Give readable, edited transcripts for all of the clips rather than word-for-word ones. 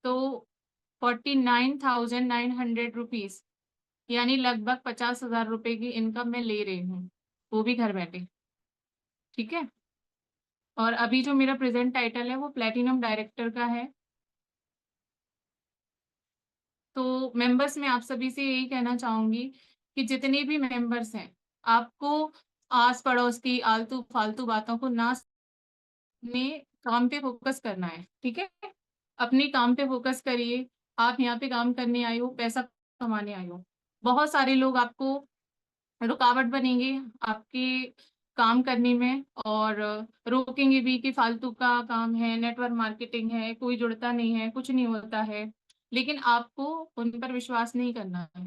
तो 49,900 रुपीज, यानी लगभग 50,000 रुपए की इनकम मैं ले रही हूँ, वो भी घर बैठे। ठीक है। और अभी जो मेरा प्रेजेंट टाइटल है वो प्लेटिनम डायरेक्टर का है। तो मेंबर्स में आप सभी से यही कहना चाहूंगी कि जितने भी मेंबर्स हैं, आपको आस पड़ोस की आलतू फालतू बातों को ना, अपने काम पे फोकस करना है। ठीक है। अपने काम पे फोकस करिए। आप यहाँ पे काम करने आए हो, पैसा कमाने आए हो। बहुत सारे लोग आपको रुकावट बनेंगे आपके काम करने में, और रोकेंगे भी कि फालतू का काम है, नेटवर्क मार्केटिंग है, कोई जुड़ता नहीं है, कुछ नहीं होता है। लेकिन आपको उन पर विश्वास नहीं करना है।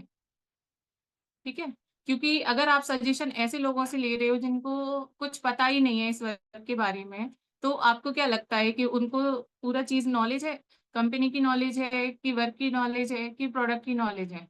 ठीक है। क्योंकि अगर आप सजेशन ऐसे लोगों से ले रहे हो जिनको कुछ पता ही नहीं है इस वर्क के बारे में, तो आपको क्या लगता है कि उनको पूरा चीज नॉलेज है? कंपनी की नॉलेज है कि वर्क की नॉलेज है कि प्रोडक्ट की नॉलेज है?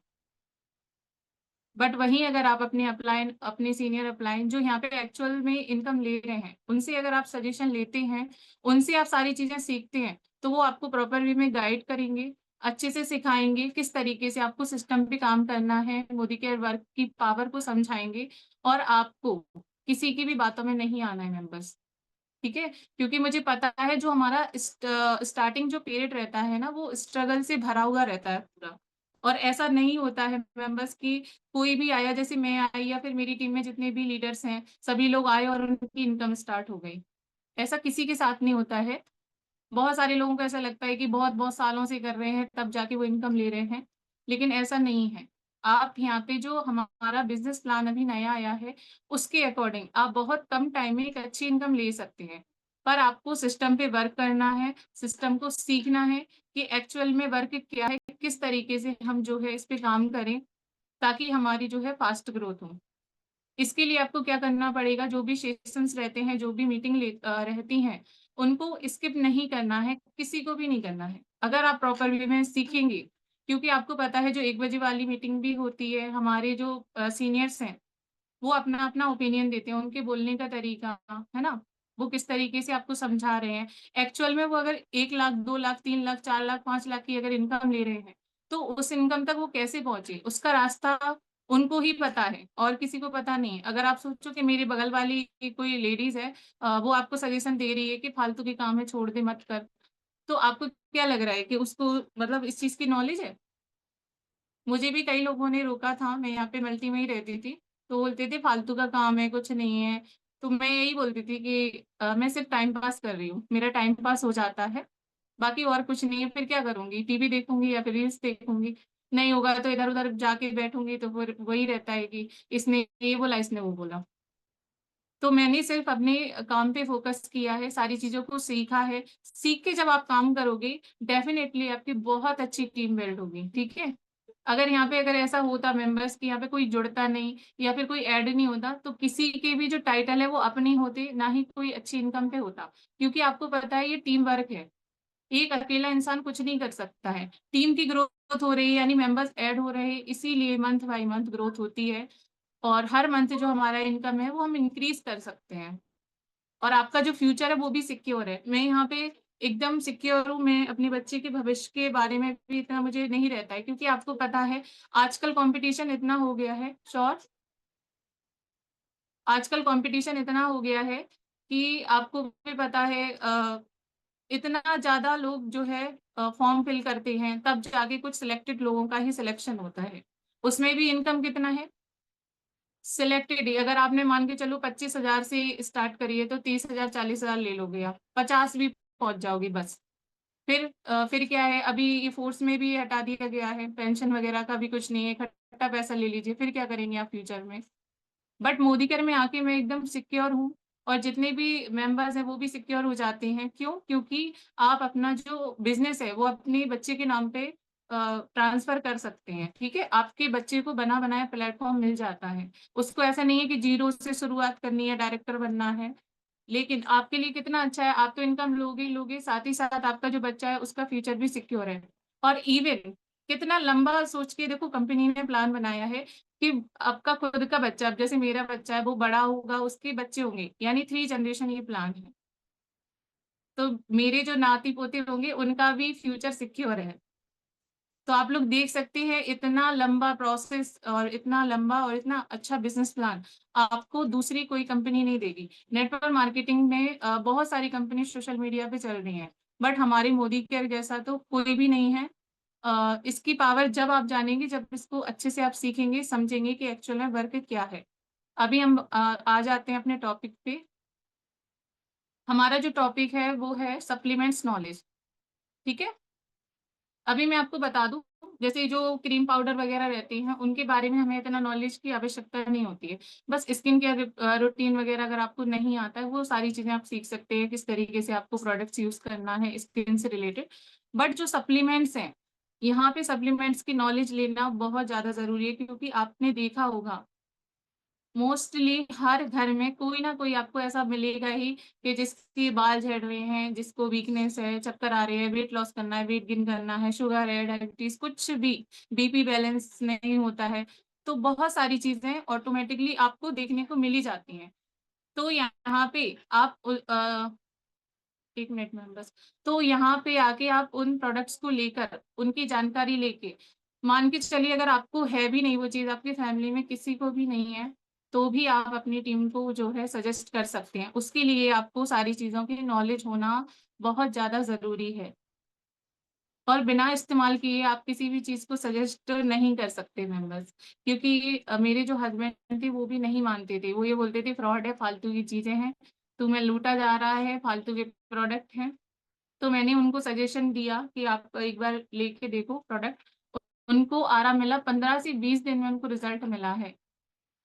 बट वहीं अगर आप अपने अपलाइन अपने सीनियर अपलाइन जो यहाँ पे एक्चुअल में इनकम ले रहे हैं, उनसे अगर आप सजेशन लेते हैं, उनसे आप सारी चीजें सीखते हैं, तो वो आपको प्रॉपर वे में गाइड करेंगे, अच्छे से सिखाएंगे किस तरीके से आपको सिस्टम पे काम करना है, मोदी केयर वर्क की पावर को समझाएंगे। और आपको किसी की भी बातों में नहीं आना है मेंबर्स। ठीक है। क्योंकि मुझे पता है जो हमारा स्टार्टिंग जो पीरियड रहता है ना, वो स्ट्रगल से भरा हुआ रहता है पूरा। और ऐसा नहीं होता है मेंबर्स की कोई भी आया, जैसे मैं आई या फिर मेरी टीम में जितने भी लीडर्स हैं, सभी लोग आए और उनकी इनकम स्टार्ट हो गई। ऐसा किसी के साथ नहीं होता है। बहुत सारे लोगों को ऐसा लगता है कि बहुत बहुत सालों से कर रहे हैं तब जाके वो इनकम ले रहे हैं, लेकिन ऐसा नहीं है। आप यहाँ पे जो हमारा बिजनेस प्लान अभी नया आया है, उसके अकॉर्डिंग आप बहुत कम टाइम में एक अच्छी इनकम ले सकते हैं। पर आपको सिस्टम पे वर्क करना है, सिस्टम को सीखना है कि एक्चुअल में वर्क क्या है, किस तरीके से हम जो है इस पे काम करें, ताकि हमारी जो है फास्ट ग्रोथ हो। इसके लिए आपको क्या करना पड़ेगा, जो भी सेशंस रहते हैं, जो भी मीटिंग रहती हैं, उनको स्किप नहीं करना है, किसी को भी नहीं करना है, अगर आप प्रॉपर वे में सीखेंगे। क्योंकि आपको पता है जो 1 बजे वाली मीटिंग भी होती है, हमारे जो सीनियर्स हैं, वो अपना अपना ओपिनियन देते हैं, उनके बोलने का तरीका है ना, वो किस तरीके से आपको समझा रहे हैं। एक्चुअल में वो अगर 1 लाख 2 लाख 3 लाख 4 लाख 5 लाख की अगर इनकम ले रहे हैं, तो उस इनकम तक वो कैसे पहुंचे, उसका रास्ता उनको ही पता है और किसी को पता नहीं है। अगर आप सोचो कि मेरे बगल वाली कोई लेडीज है, वो आपको सजेशन दे रही है कि फालतू के काम है, छोड़ दे, मत कर, तो आपको क्या लग रहा है कि उसको मतलब इस चीज की नॉलेज है? मुझे भी कई लोगों ने रोका था, मैं यहाँ पे मल्टी में ही रहती थी, तो बोलते थे फालतू का काम है, कुछ नहीं है। तो मैं यही बोलती थी कि मैं सिर्फ टाइम पास कर रही हूँ, मेरा टाइम पास हो जाता है, बाकी और कुछ नहीं है। फिर क्या करूंगी, टीवी देखूंगी या फिर रील्स देखूंगी? नहीं होगा तो इधर उधर जाके बैठूंगी, तो फिर वही रहता है कि इसने ये बोला, इसने वो बोला। तो मैंने सिर्फ अपने काम पे फोकस किया है, सारी चीजों को सीखा है। सीख के जब आप काम करोगे, डेफिनेटली आपकी बहुत अच्छी टीम बिल्ड होगी। ठीक है। अगर यहाँ पे अगर ऐसा होता मेंबर्स की यहाँ पे कोई जुड़ता नहीं या फिर कोई ऐड नहीं होता, तो किसी के भी जो टाइटल है वो अपने होते, ना ही कोई अच्छी इनकम पे होता। क्योंकि आपको पता है ये टीम वर्क है, एक अकेला इंसान कुछ नहीं कर सकता है। टीम की ग्रोथ हो रही है, यानी मेंबर्स ऐड हो रहे हैं, इसीलिए मंथ बाय मंथ ग्रोथ होती है। और हर मंथ जो हमारा इनकम है वो हम इंक्रीज कर सकते हैं। और आपका जो फ्यूचर है वो भी सिक्योर है। मैं यहाँ पे एकदम सिक्योर हूँ, मैं अपने बच्चे के भविष्य के बारे में भी इतना मुझे नहीं रहता है, क्योंकि आपको पता है आजकल कंपटीशन इतना हो गया है। श्योर। आजकल कंपटीशन इतना हो गया है कि आपको भी पता है, इतना ज्यादा लोग जो है फॉर्म फिल करते हैं, तब जाके कुछ सिलेक्टेड लोगों का ही सिलेक्शन होता है। उसमें भी इनकम कितना है? सिलेक्टेड ही, अगर आपने मान के चलो 25,000 से स्टार्ट करिए, तो 30,000 40,000 ले लोगे आप, 50 भी पहुंच जाओगे बस। फिर क्या है, अभी ये फोर्स में भी हटा दिया गया है, पेंशन वगैरह का भी कुछ नहीं है, इकट्ठा पैसा ले लीजिए, फिर क्या करेंगे आप फ्यूचर में? बट मोदी केयर में आके मैं एकदम सिक्योर हूँ, और जितने भी मेंबर्स हैं वो भी सिक्योर हो जाते हैं। क्यों? क्योंकि आप अपना जो बिजनेस है वो अपने बच्चे के नाम पे ट्रांसफर कर सकते हैं। ठीक है। आपके बच्चे को बना बनाया प्लेटफॉर्म मिल जाता है। उसको ऐसा नहीं है कि जीरो से शुरुआत करनी है, डायरेक्टर बनना है। लेकिन आपके लिए कितना अच्छा है, आप तो इनकम लोगे ही लोगे, साथ ही साथ आपका जो बच्चा है उसका फ्यूचर भी सिक्योर है। और इवन कितना लंबा सोच के देखो कंपनी ने प्लान बनाया है कि आपका खुद का बच्चा, अब जैसे मेरा बच्चा है वो बड़ा होगा, उसके बच्चे होंगे, यानी 3 जनरेशन ये प्लान है। तो मेरे जो नाती-पोते होंगे उनका भी फ्यूचर सिक्योर है। तो आप लोग देख सकते हैं इतना लंबा प्रोसेस और इतना लंबा और इतना अच्छा बिज़नेस प्लान आपको दूसरी कोई कंपनी नहीं देगी। नेटवर्क मार्केटिंग में बहुत सारी कंपनी सोशल मीडिया पे चल रही हैं, बट हमारे मोदी केयर जैसा तो कोई भी नहीं है। इसकी पावर जब आप जानेंगे, जब इसको अच्छे से आप सीखेंगे, समझेंगे कि एक्चुअल में वर्क क्या है। अभी हम आ जाते हैं अपने टॉपिक पे। हमारा जो टॉपिक है वो है सप्लीमेंट्स नॉलेज, ठीक है? अभी मैं आपको बता दूँ, जैसे जो क्रीम पाउडर वगैरह रहती हैं, उनके बारे में हमें इतना नॉलेज की आवश्यकता नहीं होती है। बस स्किन केयर रूटीन वगैरह अगर आपको नहीं आता है, वो सारी चीज़ें आप सीख सकते हैं, किस तरीके से आपको प्रोडक्ट्स यूज़ करना है स्किन से रिलेटेड। बट जो सप्लीमेंट्स हैं, यहाँ पे सप्लीमेंट्स की नॉलेज लेना बहुत ज़्यादा ज़रूरी है, क्योंकि आपने देखा होगा मोस्टली हर घर में कोई ना कोई आपको ऐसा मिलेगा ही कि जिसके बाल झड़ रहे हैं, जिसको वीकनेस है, चक्कर आ रहे हैं, वेट लॉस करना है, वेट गेन करना है, शुगर है, डायबिटीज़ कुछ भी, बीपी बैलेंस नहीं होता है। तो बहुत सारी चीज़ें ऑटोमैटिकली आपको देखने को मिल ही जाती हैं। तो यहाँ पे आप 1 मिनट मैम बस। तो यहाँ पे आके आप उन प्रोडक्ट्स को लेकर, उनकी जानकारी लेके, मान के चलिए अगर आपको है भी नहीं वो चीज़, आपकी फैमिली में किसी को भी नहीं है, तो भी आप अपनी टीम को जो है सजेस्ट कर सकते हैं। उसके लिए आपको सारी चीज़ों की नॉलेज होना बहुत ज़्यादा ज़रूरी है। और बिना इस्तेमाल किए आप किसी भी चीज़ को सजेस्ट नहीं कर सकते मेंबर्स, क्योंकि मेरे जो हस्बैंड थे वो भी नहीं मानते थे। वो ये बोलते थे फ्रॉड है, फालतू की चीज़ें हैं, तुम्हें लूटा जा रहा है, फालतू के प्रोडक्ट हैं। तो मैंने उनको सजेशन दिया कि आप एक बार लेके देखो प्रोडक्ट। उनको आराम मिला, 15 से 20 दिन में उनको रिज़ल्ट मिला है।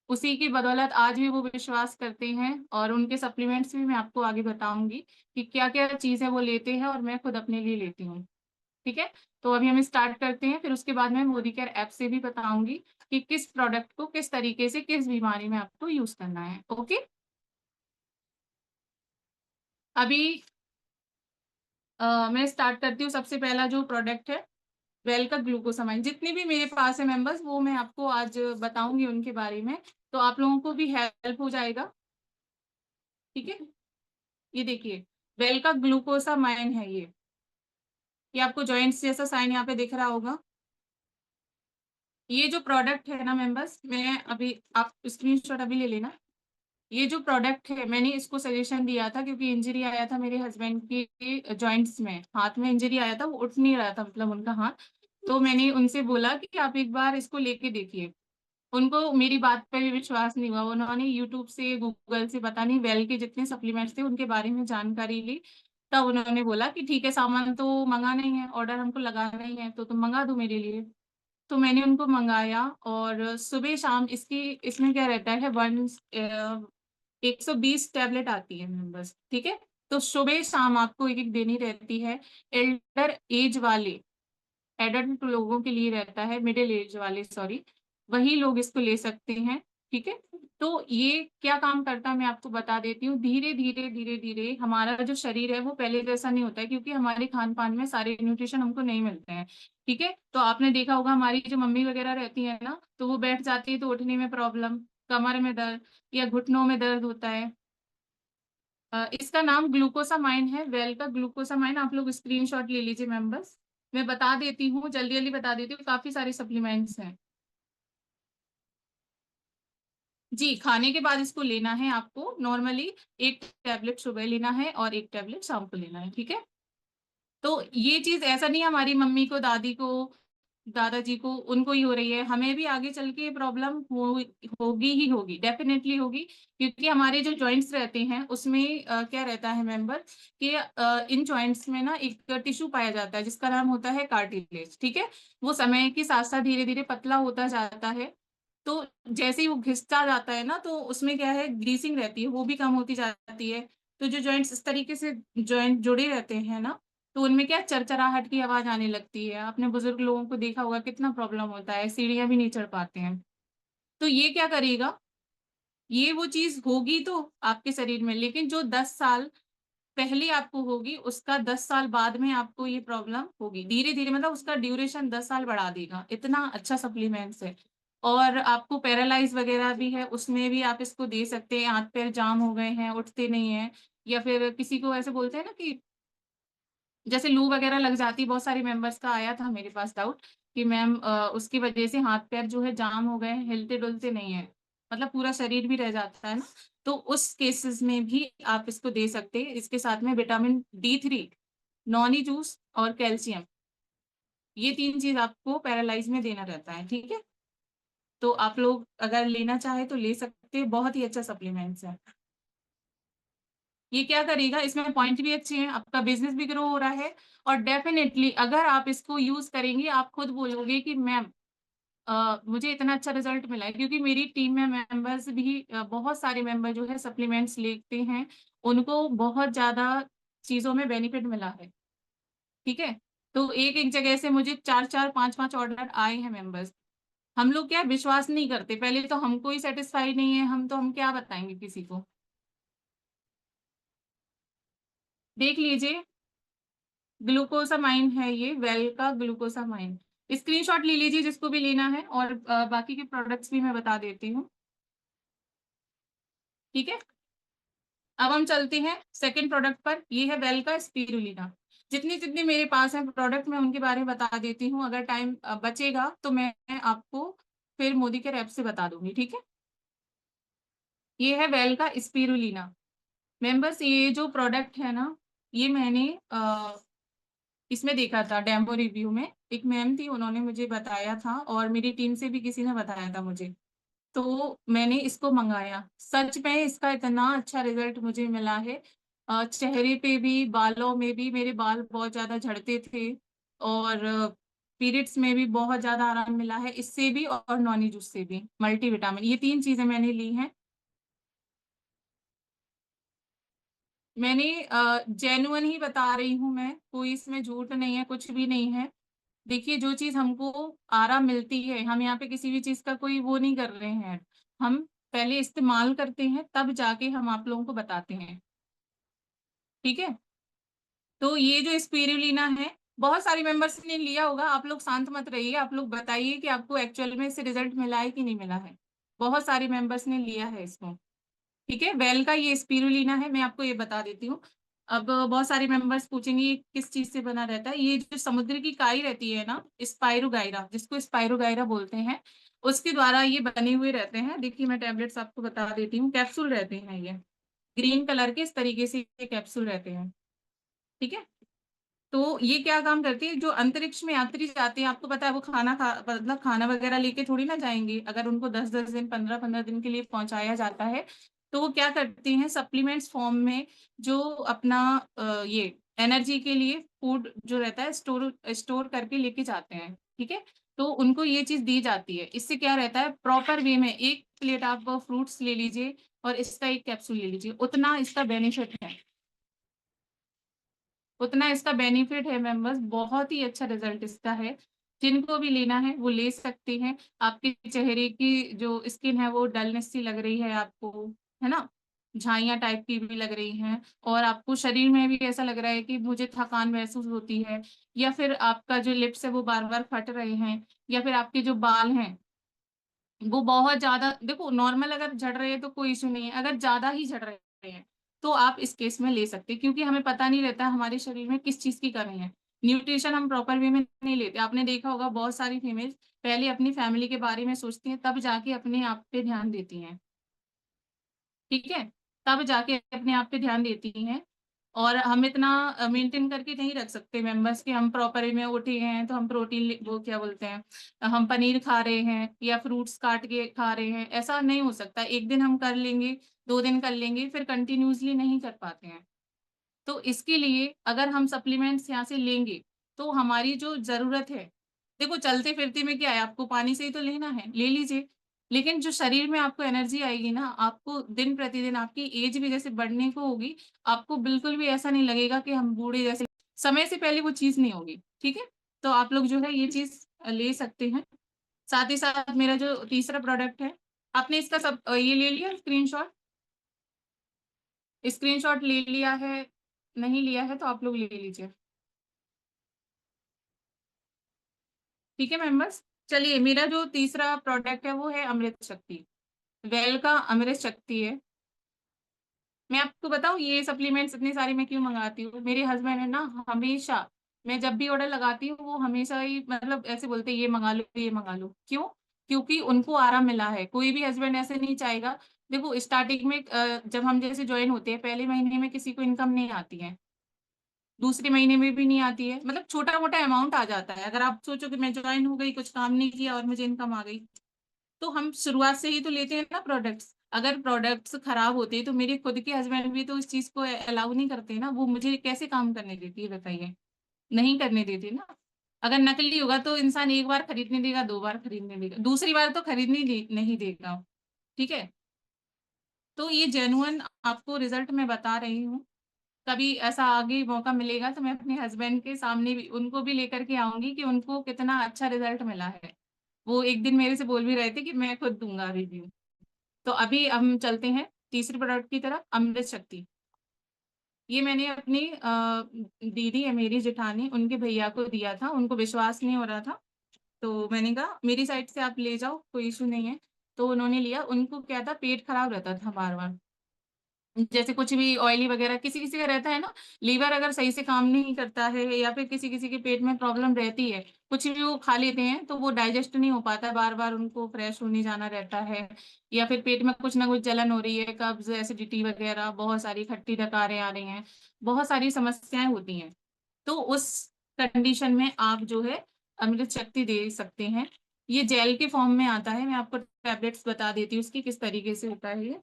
उसी की बदौलत आज भी वो विश्वास करते हैं, और उनके सप्लीमेंट्स भी मैं आपको आगे बताऊँगी कि क्या-क्या चीज़ें वो लेते हैं और मैं खुद अपने लिए लेती हूँ। ठीक है? तो अभी हम स्टार्ट करते हैं, फिर उसके बाद मैं मोदी केयर ऐप से भी बताऊँगी कि किस प्रोडक्ट को किस तरीके से किस बीमारी में आपको यूज़ करना है। ओके? अभी मैं स्टार्ट करती हूँ। सबसे पहला जो प्रोडक्ट है, वेल का ग्लूकोसामाइन। जितने भी मेरे पास है मेंबर्स, वो मैं आपको आज बताऊँगी उनके बारे में, तो आप लोगों को भी हेल्प हो जाएगा। ठीक है? ये देखिए, वेल का ग्लूकोसामाइन है ये। ये आपको जॉइंट्स जैसा साइन यहाँ पे दिख रहा होगा। ये जो प्रोडक्ट है ना मेंबर्स, मैं अभी आप स्क्रीनशॉट अभी ले लेना। ये जो प्रोडक्ट है, मैंने इसको सजेशन दिया था क्योंकि इंजरी आया था मेरे हस्बैंड के जॉइंट्स में, हाथ में इंजरी आया था, वो उठ नहीं रहा था मतलब उनका हाथ। तो मैंने उनसे बोला कि आप एक बार इसको लेके देखिए। उनको मेरी बात पे भी विश्वास नहीं हुआ। उन्होंने यूट्यूब से, गूगल से, पता नहीं वेल के जितने सप्लीमेंट्स थे उनके बारे में जानकारी ली। तब उन्होंने बोला कि ठीक है, सामान तो मँगाना ही है, ऑर्डर हमको लगाना ही है, तो तुम मँगा दो मेरे लिए। तो मैंने उनको मँगाया, और सुबह-शाम इसकी, इसमें क्या रहता है, 120 टैबलेट आती है मेंबर्स, ठीक है? तो सुबह-शाम आपको एक-एक देनी रहती है। एल्डर एज वाले, एडल्ट लोगों के लिए रहता है, मिडल एज वाले सॉरी, वही लोग इसको ले सकते हैं, ठीक है? तो ये क्या काम करता है मैं आपको बता देती हूँ। धीरे-धीरे, धीरे-धीरे हमारा जो शरीर है वो पहले जैसा नहीं होता है, क्योंकि हमारे खान-पान में सारे न्यूट्रिशन हमको नहीं मिलते हैं, ठीक है? तो आपने देखा होगा हमारी जो मम्मी वगैरह रहती हैं ना, तो वो बैठ जाती है तो उठने में प्रॉब्लम, कमर में दर्द या घुटनों में दर्द होता है। इसका नाम ग्लूकोसामाइन है, वेल का ग्लूकोसामाइन। आप लोग स्क्रीनशॉट ले लीजिए मेंबर्स। मैं बता देती हूँ, जल्दी-जल्दी बता देती हूँ, काफ़ी सारे सप्लीमेंट्स हैं। जी, खाने के बाद इसको लेना है आपको नॉर्मली। 1 टैबलेट सुबह लेना है और 1 टैबलेट शाम को लेना है, ठीक है? तो ये चीज़ ऐसा नहीं है हमारी मम्मी को, दादी को, दादाजी को, उनको ही हो रही है, हमें भी आगे चल के ये प्रॉब्लम होगी ही होगी, डेफ़िनेटली होगी, क्योंकि हमारे जो जॉइंट्स रहते हैं उसमें क्या रहता है मेंबर कि इन जॉइंट्स में ना एक टिश्यू पाया जाता है जिसका नाम होता है कार्टिलेज, ठीक है? वो समय के साथ-साथ धीरे-धीरे पतला होता जाता है, तो जैसे ही वो घिसता जाता है ना, तो उसमें क्या है, ग्रीसिंग रहती है, वो भी कम होती जाती है। तो जो जॉइंट्स इस तरीके से जॉइंट जुड़े रहते हैं ना, तो उनमें क्या चरचराहट की आवाज़ आने लगती है। आपने बुज़ुर्ग लोगों को देखा होगा कितना प्रॉब्लम होता है, सीढ़ियाँ भी नहीं चढ़ पाते हैं। तो ये क्या करेगा, ये वो चीज़ होगी तो आपके शरीर में, लेकिन जो 10 साल पहले आपको होगी, उसका 10 साल बाद में आपको ये प्रॉब्लम होगी। धीरे-धीरे मतलब उसका ड्यूरेशन 10 साल बढ़ा देगा, इतना अच्छा सप्लीमेंट्स है। और आपको पैरालाइज़ वगैरह भी है, उसमें भी आप इसको दे सकते हैं, हाथ-पैर जाम हो गए हैं, उठते नहीं हैं, या फिर किसी को ऐसे बोलते हैं ना कि जैसे लू वगैरह लग जाती, बहुत सारे मेंबर्स का आया था मेरे पास डाउट कि मैम उसकी वजह से हाथ पैर जो है जाम हो गए, हिलते डुलते नहीं है, मतलब पूरा शरीर भी रह जाता है ना। तो उस केसेस में भी आप इसको दे सकते हैं। इसके साथ में विटामिन D3, नॉनी जूस और कैल्शियम, ये 3 चीज आपको पैरालाइज में देना रहता है, ठीक है। तो आप लोग अगर लेना चाहे तो ले सकते हैं, बहुत ही अच्छा सप्लीमेंट्स है। ये क्या करेगा, इसमें पॉइंट भी अच्छे हैं, आपका बिजनेस भी ग्रो हो रहा है, और डेफिनेटली अगर आप इसको यूज करेंगे आप खुद बोलोगे कि मैम मुझे इतना अच्छा रिजल्ट मिला है, क्योंकि मेरी टीम में मेंबर्स भी बहुत सारे मेंबर जो है सप्लीमेंट्स लेते हैं, उनको बहुत ज्यादा चीजों में बेनिफिट मिला है, ठीक है। तो एक एक जगह से मुझे 4 4 5 5 ऑर्डर आए हैं मेंबर्स। हम लोग क्या विश्वास नहीं करते, पहले तो हमको ही सेटिस्फाई नहीं है, हम क्या बताएंगे किसी को। देख लीजिए, ग्लूकोसामाइन है ये, वेल का ग्लूकोसामाइन। स्क्रीनशॉट ले लीजिए जिसको भी लेना है, और बाकी के प्रोडक्ट्स भी मैं बता देती हूँ, ठीक है। अब हम चलते हैं सेकंड प्रोडक्ट पर, ये है वेल का स्पिरुलिना। जितनी जितनी मेरे पास है प्रोडक्ट, मैं उनके बारे में बता देती हूँ, अगर टाइम बचेगा तो मैं आपको फिर मोदी के रैप से बता दूंगी, ठीक है। ये है वेल का स्पिरुलिना। मेंबर्स, ये जो प्रोडक्ट है ना, ये मैंने इसमें देखा था डेमो रिव्यू में, एक मैम थी उन्होंने मुझे बताया था, और मेरी टीम से भी किसी ने बताया था मुझे, तो मैंने इसको मंगाया। सच में इसका इतना अच्छा रिजल्ट मुझे मिला है, चेहरे पे भी बालों में भी, मेरे बाल बहुत ज्यादा झड़ते थे, और पीरियड्स में भी बहुत ज्यादा आराम मिला है इससे भी, और नॉनी जूस से भी। मल्टीविटामिन, ये 3 चीजें मैंने ली हैं। मैंने जेन्युइन ही बता रही हूँ मैं, कोई इसमें झूठ नहीं है, कुछ भी नहीं है। देखिए, जो चीज हमको आराम मिलती है, हम यहाँ पे किसी भी चीज का कोई वो नहीं कर रहे हैं, हम पहले इस्तेमाल करते हैं तब जाके हम आप लोगों को बताते हैं, ठीक है। तो ये जो स्पिरुलिना है, बहुत सारे मेंबर्स ने लिया होगा, आप लोग शांत मत रहिए, आप लोग बताइए कि आपको एक्चुअल में इससे रिजल्ट मिला है कि नहीं मिला है। बहुत सारे मेंबर्स ने लिया है इसको, ठीक है। वेल का ये स्पिरुलिना है, मैं आपको ये बता देती हूँ। अब बहुत सारे मेंबर्स पूछेंगे ये किस चीज से बना रहता है। ये जो समुद्र की काई रहती है ना, स्पाइरोगाइरा, जिसको स्पाइरोगाइरा बोलते हैं, उसके द्वारा ये बने हुए रहते हैं। देखिए, मैं टैबलेट्स आपको बता देती हूँ, कैप्सूल रहते हैं ये, ग्रीन कलर के इस तरीके से ये कैप्सूल रहते हैं, ठीक है। तो ये क्या काम करती है, जो अंतरिक्ष में यात्री जाते हैं, आपको पता है वो मतलब खाना वगैरह लेके थोड़ी ना जाएंगे, अगर उनको 10 10 दिन 15 15 दिन के लिए पहुंचाया जाता है, तो वो क्या करते हैं, सप्लीमेंट्स फॉर्म में जो अपना ये एनर्जी के लिए फूड जो रहता है स्टोर स्टोर करके लेके जाते हैं, ठीक है। तो उनको ये चीज दी जाती है, इससे क्या रहता है, प्रॉपर वे में एक प्लेट आप फ्रूट्स ले लीजिए और इसका एक कैप्सूल ले लीजिए, उतना इसका बेनिफिट है, उतना इसका बेनिफिट है मेंबर्स, बहुत ही अच्छा रिजल्ट इसका है। जिनको भी लेना है वो ले सकते हैं। आपके चेहरे की जो स्किन है वो डलनेस सी लग रही है आपको, है ना, झाइयाँ टाइप की भी लग रही हैं, और आपको शरीर में भी ऐसा लग रहा है कि मुझे थकान महसूस होती है, या फिर आपका जो लिप्स है वो बार बार फट रहे हैं, या फिर आपके जो बाल हैं वो बहुत ज्यादा, देखो नॉर्मल अगर झड़ रहे हैं तो कोई इशू नहीं है, अगर ज्यादा ही झड़ रहे हैं तो आप इस केस में ले सकते हैं, क्योंकि हमें पता नहीं रहता हमारे शरीर में किस चीज की कमी है। न्यूट्रिशन हम प्रॉपर वे में नहीं लेते, आपने देखा होगा बहुत सारी फीमेल पहले अपनी फैमिली के बारे में सोचती हैं, तब जाके अपने आप पे ध्यान देती हैं, ठीक है, तब जाके अपने आप पे ध्यान देती हैं। और हम इतना मेंटेन करके नहीं रख सकते मेंबर्स कि हम प्रॉपर में उठे हैं तो हम प्रोटीन, वो क्या बोलते हैं, हम पनीर खा रहे हैं या फ्रूट्स काट के खा रहे हैं, ऐसा नहीं हो सकता। एक दिन हम कर लेंगे, 2 दिन कर लेंगे, फिर कंटिन्यूसली नहीं कर पाते हैं। तो इसके लिए अगर हम सप्लीमेंट्स यहाँ से लेंगे तो हमारी जो जरूरत है, देखो चलते फिरते में क्या है, आपको पानी से ही तो लेना है, ले लीजिए, लेकिन जो शरीर में आपको एनर्जी आएगी ना, आपको दिन प्रतिदिन आपकी एज भी जैसे बढ़ने को होगी, आपको बिल्कुल भी ऐसा नहीं लगेगा कि हम बूढ़े जैसे, समय से पहले वो चीज नहीं होगी, ठीक है। तो आप लोग जो है ये चीज ले सकते हैं। साथ ही साथ मेरा जो तीसरा प्रोडक्ट है, आपने इसका सब ये ले लिया स्क्रीनशॉट, स्क्रीनशॉट ले लिया है, नहीं लिया है तो आप लोग ले लीजिए, ठीक है मेंबर्स। चलिए, मेरा जो तीसरा प्रोडक्ट है वो है अमृत शक्ति, वेल का अमृत शक्ति है। मैं आपको बताऊँ ये सप्लीमेंट्स इतने सारे मैं क्यों मँगाती हूँ? मेरे हस्बैंड है ना हमेशा, मैं जब भी ऑर्डर लगाती हूँ वो हमेशा ही मतलब ऐसे बोलते हैं ये मँगा लो, ये मँगा लो। क्यों? क्योंकि उनको आराम मिला है। कोई भी हस्बैंड ऐसे नहीं चाहेगा। देखो स्टार्टिंग में जब हम जैसे जॉइन होते हैं पहले महीने में किसी को इनकम नहीं आती है। दूसरे महीने में भी नहीं आती है। मतलब छोटा-मोटा अमाउंट आ जाता है। अगर आप सोचो कि मैं जॉइन हो गई, कुछ काम नहीं किया और मुझे इनकम आ गई। तो हम शुरुआत से ही तो लेते हैं ना प्रोडक्ट्स। अगर प्रोडक्ट्स खराब होते तो मेरे खुद के हस्बैंड भी तो इस चीज़ को अलाउ नहीं करते ना, वो मुझे कैसे काम करने देती है बताइए? नहीं करने देती ना। अगर नकली होगा तो इंसान एक बार खरीदने देगा, 2 बार खरीदने देगा, दूसरी बार तो खरीदने दे नहीं देगा, ठीक है? तो ये जेन्युइन आपको रिज़ल्ट मैं बता रही हूँ। कभी ऐसा आगे मौका मिलेगा तो मैं अपने हस्बैंड के सामने भी उनको भी लेकर के आऊँगी कि उनको कितना अच्छा रिज़ल्ट मिला है। वो एक दिन मेरे से बोल भी रहे थे कि मैं खुद दूँगा रिव्यू। तो अभी हम चलते हैं तीसरे प्रोडक्ट की तरफ, अमृत शक्ति। ये मैंने अपनी दीदी है मेरी जेठानी, उनके भैया को दिया था, उनको विश्वास नहीं हो रहा था, तो मैंने कहा मेरी साइड से आप ले जाओ, कोई इश्यू नहीं है। तो उन्होंने लिया, उनको क्या था पेट खराब रहता था बार-बार। जैसे कुछ भी ऑयली वगैरह किसी-किसी का रहता है ना, लीवर अगर सही से काम नहीं करता है या फिर किसी-किसी के पेट में प्रॉब्लम रहती है, कुछ भी वो खा लेते हैं तो वो डाइजेस्ट नहीं हो पाता है, बार-बार उनको फ्रेश होने जाना रहता है या फिर पेट में कुछ ना कुछ जलन हो रही है, कब्ज़, एसिडिटी वगैरह बहुत सारी खट्टी डकारें आ रही हैं, बहुत सारी समस्याएँ होती हैं। तो उस कंडीशन में आप जो है अमृत शक्ति दे सकते हैं। ये जेल के फॉर्म में आता है, मैं आपको टैबलेट्स बता देती हूँ उसकी किस तरीके से होता है ये।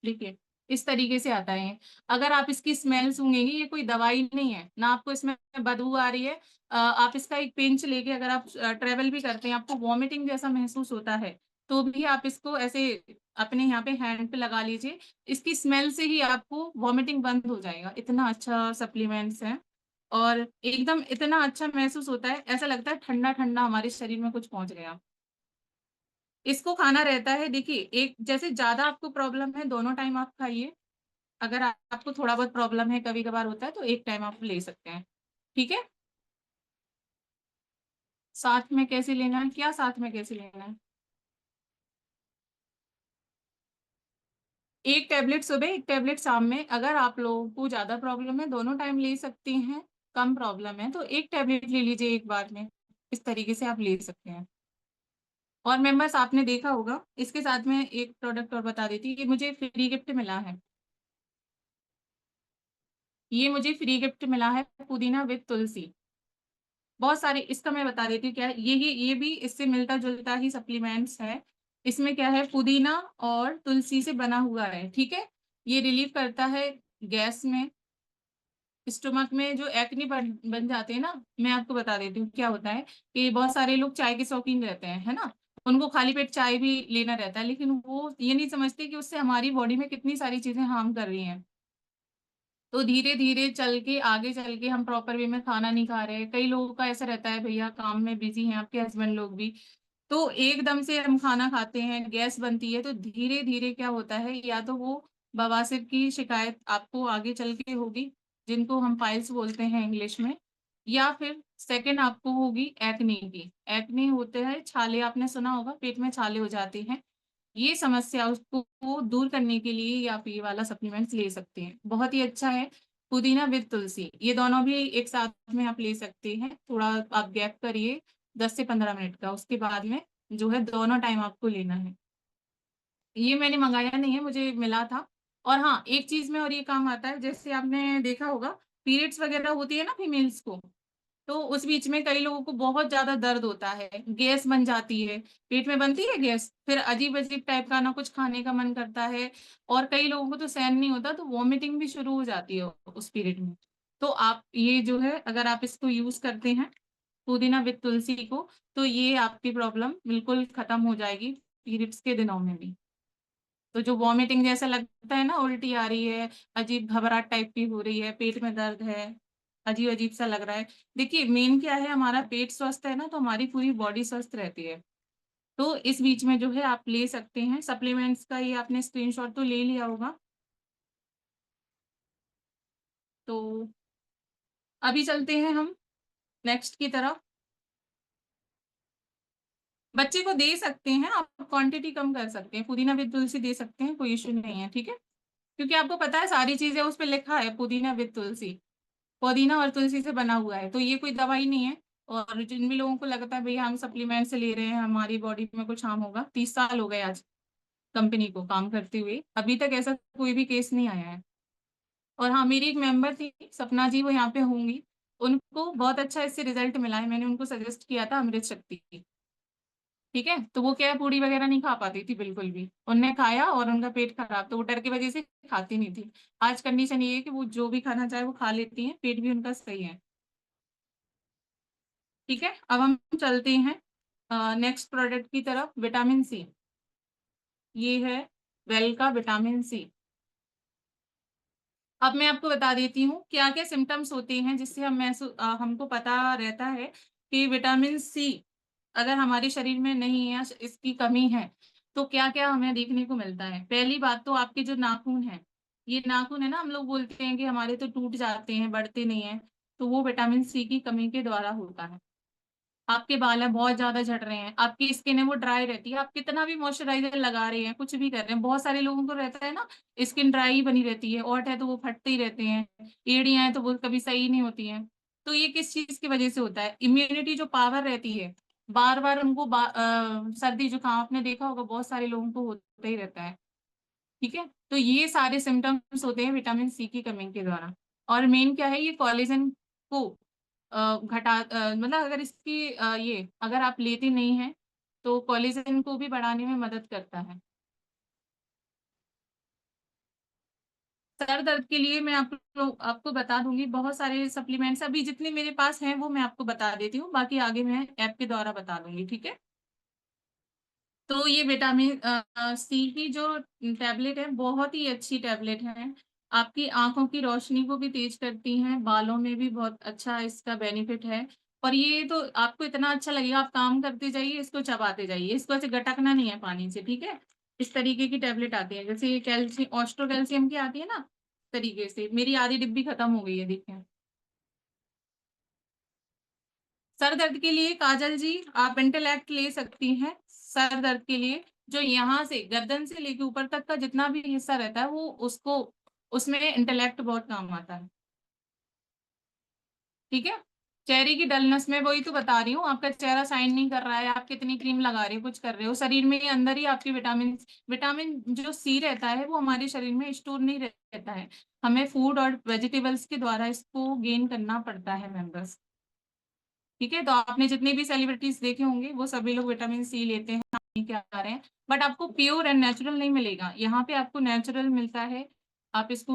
देखिए, इस तरीके से आता है ये। अगर आप इसकी स्मेल सूँघेंगी, ये कोई दवाई नहीं है, ना आपको इसमें बदबू आ रही है। आप इसका एक पिंच लेके अगर आप ट्रैवल भी करते हैं, आपको वॉमिटिंग जैसा महसूस होता है, तो भी आप इसको ऐसे अपने यहाँ पे हैंड पे लगा लीजिए। इसकी स्मेल से ही आपको वॉमिटिंग बंद हो जाएगा, इतना अच्छा सप्लीमेंट्स है और एकदम इतना अच्छा महसूस होता है, ऐसा लगता है ठंडा-ठंडा हमारे शरीर में कुछ पहुँच गया। इसको खाना रहता है देखिए, एक जैसे ज़्यादा आपको प्रॉब्लम है, दोनों टाइम आप खाइए। अगर आपको थोड़ा बहुत प्रॉब्लम है, कभी-कभार होता है, तो एक टाइम आप ले सकते हैं। ठीक है? साथ में कैसे लेना है? क्या साथ में कैसे लेना है? 1 टैबलेट सुबह, 1 टैबलेट शाम में। अगर आप लोगों को ज़्यादा प्रॉब्लम है, दोनों टाइम ले सकते हैं। कम प्रॉब्लम है, तो 1 टैबलेट ले लीजिए एक बार में। इस तरीके से आप ले सकते हैं। और मेंबर्स आपने देखा होगा, इसके साथ में एक प्रोडक्ट और बता देती हूँ, ये मुझे फ्री गिफ्ट मिला है। ये मुझे फ्री गिफ्ट मिला है पुदीना विद तुलसी। बहुत सारे इसका मैं बता देती हूँ क्या है, ये भी इससे मिलता-जुलता ही सप्लीमेंट्स है। इसमें क्या है पुदीना और तुलसी से बना हुआ है, ठीक है? ये रिलीव करता है गैस में, स्टमक में जो एक्ने बन बन जाते हैं ना, मैं आपको बता देती हूँ क्या होता है कि बहुत सारे लोग चाय के शौकीन रहते हैं, है ना? उनको खाली पेट चाय भी लेना रहता है, लेकिन वो ये नहीं समझते कि उससे हमारी बॉडी में कितनी सारी चीज़ें हार्म कर रही हैं। तो धीरे-धीरे चल के आगे चल के हम प्रॉपर वे में खाना नहीं खा रहे हैं। कई लोगों का ऐसा रहता है भैया काम में बिज़ी हैं, आपके हस्बैंड लोग भी, तो एकदम से हम खाना खाते हैं, गैस बनती है, तो धीरे-धीरे क्या होता है या तो वो बवासीर की शिकायत आपको आगे चल के होगी, जिनको हम पाइल्स बोलते हैं इंग्लिश में, या फिर सेकंड आपको होगी एक्ने की। एक्ने होते हैं छाले आपने सुना होगा, पेट में छाले हो जाते हैं। ये समस्या उसको दूर करने के लिए ये आप ये वाला सप्लीमेंट्स ले सकते हैं। बहुत ही अच्छा है, पुदीना विद तुलसी, ये दोनों भी एक साथ में आप ले सकते हैं। थोड़ा आप गैप करिए 10 से 15 मिनट का, उसके बाद में जो है दोनों टाइम आपको लेना है। ये मैंने मँगाया नहीं है, मुझे मिला था। और हाँ, एक चीज़ में और ये काम आता है, जैसे आपने देखा होगा पीरियड्स वगैरह होती है ना फीमेल्स को, तो उस बीच में कई लोगों को बहुत ज़्यादा दर्द होता है, गैस बन जाती है, पेट में बनती है गैस, फिर अजीब-अजीब टाइप का ना कुछ खाने का मन करता है और कई लोगों को तो सहन नहीं होता, तो वॉमिटिंग भी शुरू हो जाती है उस पीरियड में। तो आप ये जो है अगर आप इसको यूज़ करते हैं, पुदीना विद तुलसी को, तो ये आपकी प्रॉब्लम बिल्कुल खत्म हो जाएगी पीरियड्स के दिनों में भी। तो जो वॉमिटिंग जैसा लगता है ना, उल्टी आ रही है, अजीब घबराहट टाइप की हो रही है, पेट में दर्द है, अजीब-अजीब सा लग रहा है। देखिए मेन क्या है हमारा पेट स्वस्थ है ना, तो हमारी पूरी बॉडी स्वस्थ रहती है। तो इस बीच में जो है आप ले सकते हैं, सप्लीमेंट्स का ये आपने स्क्रीनशॉट तो ले लिया होगा। तो अभी चलते हैं हम नेक्स्ट की तरफ। बच्चे को दे सकते हैं, आप क्वांटिटी कम कर सकते हैं, पुदीना विद तुलसी दे सकते हैं, कोई इश्यू नहीं है, ठीक है? क्योंकि आपको पता है सारी चीज़ें उस पे लिखा है पुदीना विद तुलसी, पुदीना और तुलसी से बना हुआ है, तो ये कोई दवाई नहीं है। और जिन भी लोगों को लगता है भई हम सप्लीमेंट से ले रहे हैं, हमारी बॉडी में कुछ हार्म होगा, 30 साल हो गए आज कंपनी को काम करते हुए, अभी तक ऐसा कोई भी केस नहीं आया है। और हाँ, मेरी एक मेंबर थी, सपना जी, वो यहाँ पे होंगी, उनको बहुत अच्छा इससे रिज़ल्ट मिला है, मैंने उनको सजेस्ट किया था अमृत शक्ति। ठीक है? तो वो क्या है पूड़ी वगैरह नहीं खा पाती थी बिल्कुल भी। उन्होंने खाया और उनका पेट खराब, तो वो डर की वज़ह से खाती नहीं थी। आज कंडीशन ये है कि वो जो भी खाना चाहे वो खा लेती हैं, पेट भी उनका सही है। ठीक है? अब हम चलते हैं नेक्स्ट प्रोडक्ट की तरफ, विटामिन सी। ये है वेल का विटामिन सी। अब मैं आपको बता देती हूँ क्या-क्या सिम्पटम्स होते हैं जिससे हमको पता रहता है कि विटामिन सी अगर हमारे शरीर में नहीं है या इसकी कमी है, तो क्या-क्या हमें देखने को मिलता है। पहली बात तो आपके जो नाखून हैं, ये नाखून है ना हम लोग बोलते हैं कि हमारे तो टूट जाते हैं, बढ़ते नहीं हैं, तो वो विटामिन सी की कमी के द्वारा होता है। आपके बाल हैं बहुत ज़्यादा झड़ रहे हैं, आपकी स्किन है वो ड्राई रहती है, आप कितना भी मॉइस्चराइज़र लगा रहे हैं, कुछ भी कर रहे हैं, बहुत सारे लोगों को रहता है ना स्किन ड्राई ही बनी रहती है, ओंठ है तो वो फटते ही रहते हैं, एड़ियाँ हैं तो वो कभी सही नहीं होती हैं। तो ये किस चीज़ की वज़ह से होता है? इम्यूनिटी जो पावर रहती है, बार-बार उनको सर्दी-जुकाम आपने देखा होगा बहुत सारे लोगों को होता ही रहता है, ठीक है? तो ये सारे सिम्पटम्स होते हैं विटामिन सी की कमी के द्वारा। और मेन क्या है ये कोलेजन को मतलब अगर इसकी ये अगर आप लेते नहीं हैं, तो कोलेजन को भी बढ़ाने में मदद करता है। सर दर्द के लिए मैं आपको बता दूँगी बहुत सारे सप्लीमेंट्स अभी जितने मेरे पास हैं वो मैं आपको बता देती हूँ, बाकी आगे मैं ऐप के द्वारा बता दूँगी, ठीक है? तो ये विटामिन सी की जो टैबलेट है, बहुत ही अच्छी टैबलेट है। आपकी आँखों की रोशनी को भी तेज़ करती हैं, बालों में भी बहुत अच्छा इसका बेनिफिट है। और ये तो आपको इतना अच्छा लगेगा, आप काम करते जाइए, इसको चबाते जाइए, इसको ऐसे गटकना नहीं है पानी से, ठीक है? इस तरीके की टैबलेट आती है, जैसे ये ऑस्ट्रो कैल्शियम की आती है ना, तरीके से। मेरी आधी डिब्बी खत्म हो गई है, देखिए। सर दर्द के लिए काजल जी आप इंटेलेक्ट ले सकती हैं, सर दर्द के लिए जो यहाँ से गर्दन से लेके ऊपर तक का जितना भी हिस्सा रहता है वो उसको उसमें इंटेलेक्ट बहुत काम आता है, ठीक है? चेहरे की डलनेस में वही तो बता रही हूँ, आपका चेहरा शाइन नहीं कर रहा है, आप कितनी क्रीम लगा रहे हो, कुछ कर रहे हो, शरीर में ही अंदर ही आपकी विटामिन जो सी रहता है वो हमारे शरीर में स्टोर नहीं रहता है। हमें फूड और वेजिटेबल्स के द्वारा इसको गेन करना पड़ता है मेंबर्स। ठीक है? तो आपने जितने भी सेलिब्रिटीज़ देखे होंगे, वो सभी लोग विटामिन सी लेते हैं, आप नहीं क्या रहे हैं। बट आपको प्योर एंड नेचुरल नहीं मिलेगा। यहाँ पे आपको नेचुरल मिलता है। आप इसको